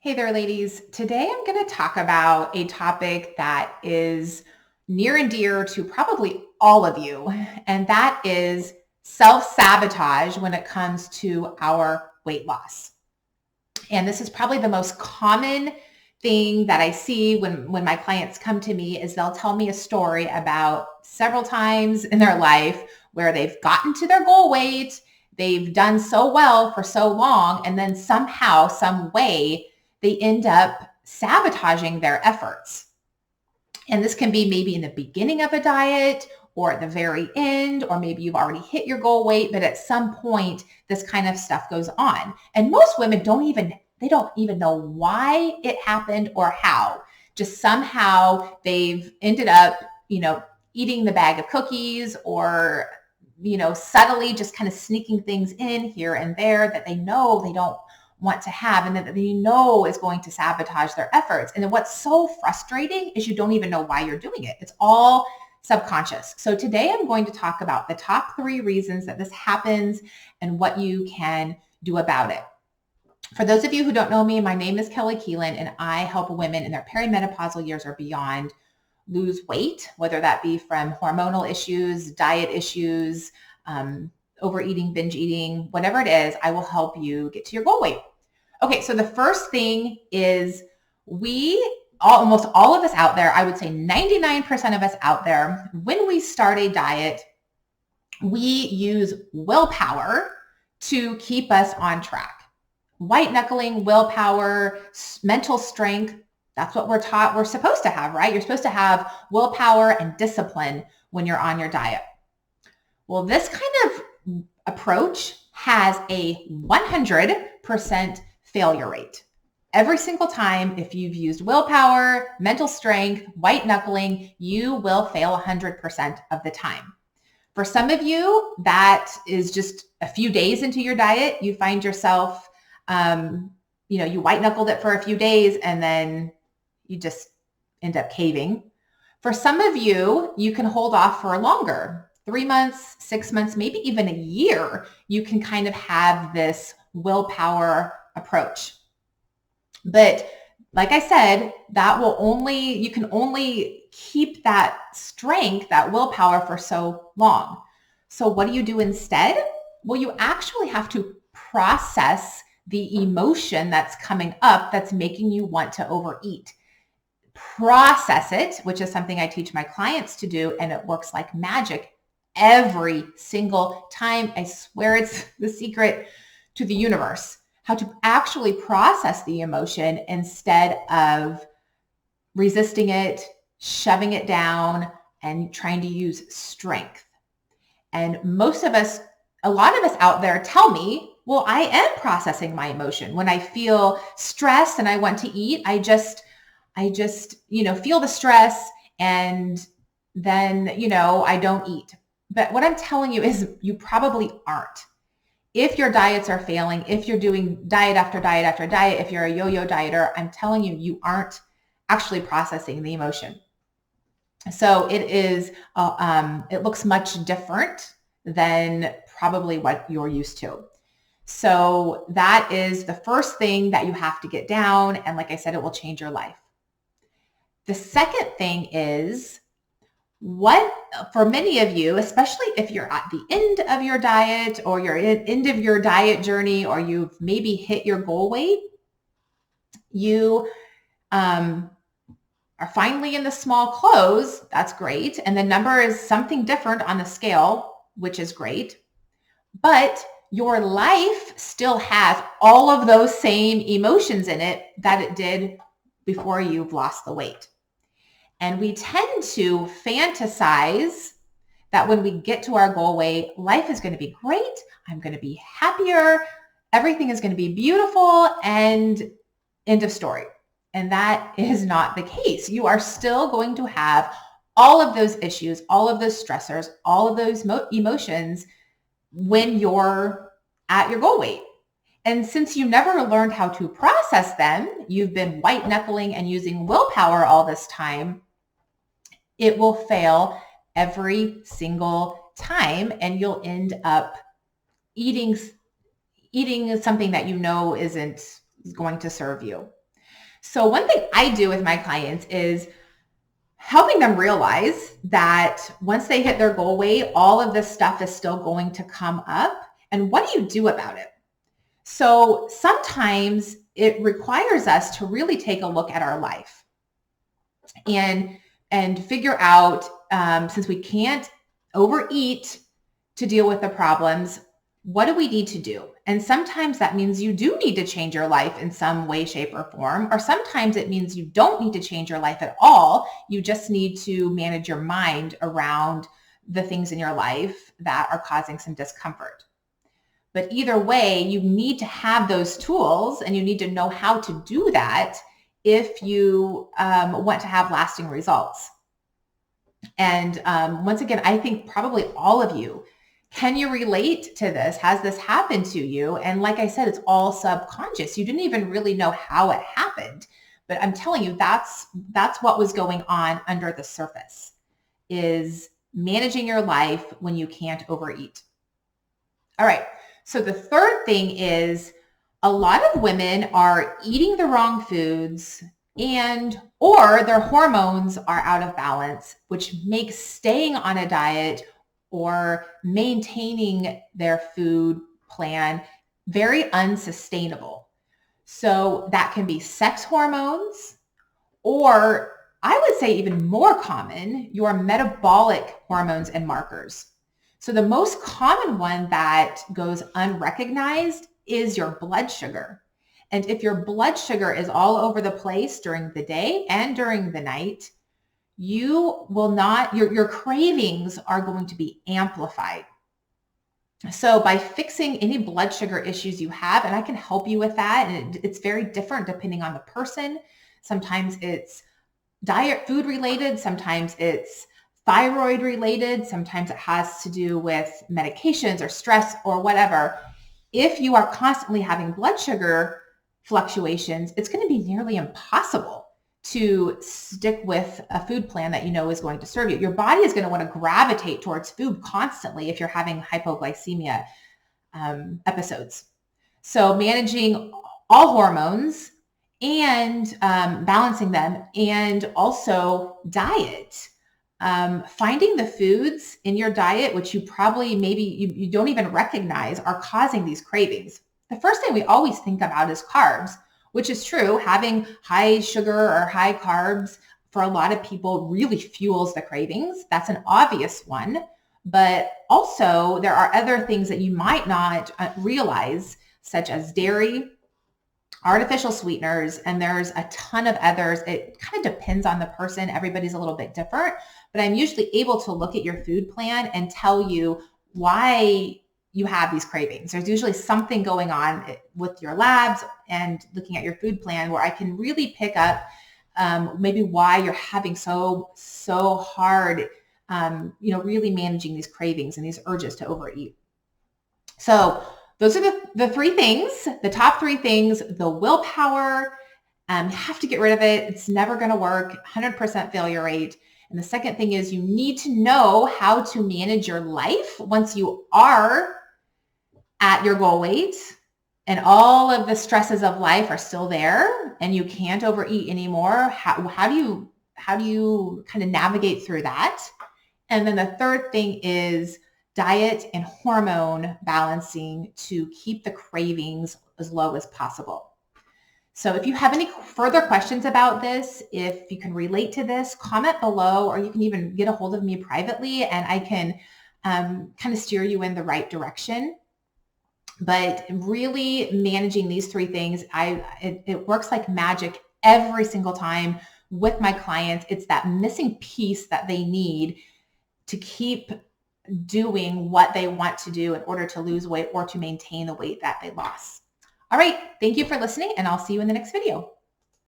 Hey there, ladies. Today I'm going to talk about a topic that is near and dear to probably all of you, and that is self-sabotage when it comes to our weight loss. And this is probably the most common thing that I see when my clients come to me is they'll tell me a story about several times in their life where they've gotten to their goal weight, they've done so well for so long, and then somehow, some way, they end up sabotaging their efforts. And this can be maybe in the beginning of a diet or at the very end, or maybe you've already hit your goal weight, but at some point this kind of stuff goes on. And most women don't even know why it happened or how. Just somehow they've ended up, eating the bag of cookies or, subtly just kind of sneaking things in here and there that they know they don't want to have and that they know is going to sabotage their efforts. And then what's so frustrating is you don't even know why you're doing it. It's all subconscious. So today I'm going to talk about the top 3 reasons that this happens and what you can do about it. For those of you who don't know me, my name is Kelly Keelan, and I help women in their perimenopausal years or beyond lose weight, whether that be from hormonal issues, diet issues, overeating, binge eating, whatever it is. I will help you get to your goal weight. Okay, so the first thing is almost all of us out there, I would say 99% of us out there, when we start a diet, we use willpower to keep us on track. White-knuckling, willpower, mental strength, that's what we're taught we're supposed to have, right? You're supposed to have willpower and discipline when you're on your diet. Well, this kind of approach has a 100% failure rate. Every single time, if you've used willpower, mental strength, white knuckling, you will fail 100% of the time. For some of you, that is just a few days into your diet. You find yourself, you white knuckled it for a few days and then you just end up caving. For some of you, you can hold off for longer. 3 months, 6 months, maybe even a year, you can kind of have this willpower approach. But like I said, you can only keep that strength, that willpower for so long. So what do you do instead? Well, you actually have to process the emotion that's coming up that's making you want to overeat. Process it, which is something I teach my clients to do, and it works like magic every single time. I swear it's the secret to the universe, how to actually process the emotion instead of resisting it, shoving it down, and trying to use strength. And a lot of us out there tell me, well, I am processing my emotion. When I feel stressed and I want to eat, I just feel the stress and then, I don't eat. But what I'm telling you is you probably aren't. If your diets are failing, if you're doing diet after diet after diet, if you're a yo-yo dieter, I'm telling you, you aren't actually processing the emotion. So it looks much different than probably what you're used to. So that is the first thing that you have to get down. And like I said, it will change your life. The second thing is for many of you, especially if you're at the end of your diet or you're at the end of your diet journey or you've maybe hit your goal weight, you are finally in the small clothes. That's great. And the number is something different on the scale, which is great. But your life still has all of those same emotions in it that it did before you've lost the weight. And we tend to fantasize that when we get to our goal weight, life is going to be great. I'm going to be happier. Everything is going to be beautiful, and end of story. And that is not the case. You are still going to have all of those issues, all of those stressors, all of those emotions when you're at your goal weight. And since you never learned how to process them, you've been white knuckling and using willpower all this time, it will fail every single time, and you'll end up eating something that isn't going to serve you. So one thing I do with my clients is helping them realize that once they hit their goal weight, all of this stuff is still going to come up. And what do you do about it? So sometimes it requires us to really take a look at our life and figure out, since we can't overeat to deal with the problems, what do we need to do? And sometimes that means you do need to change your life in some way, shape, or form. Or sometimes it means you don't need to change your life at all. You just need to manage your mind around the things in your life that are causing some discomfort. But either way, you need to have those tools and you need to know how to do that if you want to have lasting results. And once again, I think probably all of you, can you relate to this? Has this happened to you? And like I said, it's all subconscious. You didn't even really know how it happened. But I'm telling you, that's what was going on under the surface, is managing your life when you can't overeat. All right. So the third thing is a lot of women are eating the wrong foods or their hormones are out of balance, which makes staying on a diet or maintaining their food plan very unsustainable. So that can be sex hormones, or I would say even more common, your metabolic hormones and markers. So the most common one that goes unrecognized is your blood sugar. And if your blood sugar is all over the place during the day and during the night, you will not, your cravings are going to be amplified. So by fixing any blood sugar issues you have, and I can help you with that, and it's very different depending on the person. Sometimes it's diet food related, sometimes it's thyroid related, sometimes it has to do with medications or stress or whatever. If you are constantly having blood sugar fluctuations, it's going to be nearly impossible to stick with a food plan that you know is going to serve you. Your body is going to want to gravitate towards food constantly if you're having hypoglycemia episodes. So managing all hormones and balancing them, and also diet. Finding the foods in your diet, which you probably maybe you don't even recognize are causing these cravings. The first thing we always think about is carbs, which is true. Having high sugar or high carbs for a lot of people really fuels the cravings. That's an obvious one. But also there are other things that you might not realize, such as dairy, artificial sweeteners, and there's a ton of others. It kind of depends on the person. Everybody's a little bit different, but I'm usually able to look at your food plan and tell you why you have these cravings. There's usually something going on with your labs and looking at your food plan where I can really pick up maybe why you're having so hard, really managing these cravings and these urges to overeat. So those are the three things, the top three things. The willpower, you have to get rid of it. It's never going to work, 100% failure rate. And the second thing is you need to know how to manage your life once you are at your goal weight and all of the stresses of life are still there and you can't overeat anymore. How do you kind of navigate through that? And then the third thing is diet and hormone balancing to keep the cravings as low as possible. So if you have any further questions about this, if you can relate to this, comment below, or you can even get a hold of me privately and I can kind of steer you in the right direction. But really managing these three things, it works like magic every single time with my clients. It's that missing piece that they need to keep doing what they want to do in order to lose weight or to maintain the weight that they lost. All right. Thank you for listening, and I'll see you in the next video.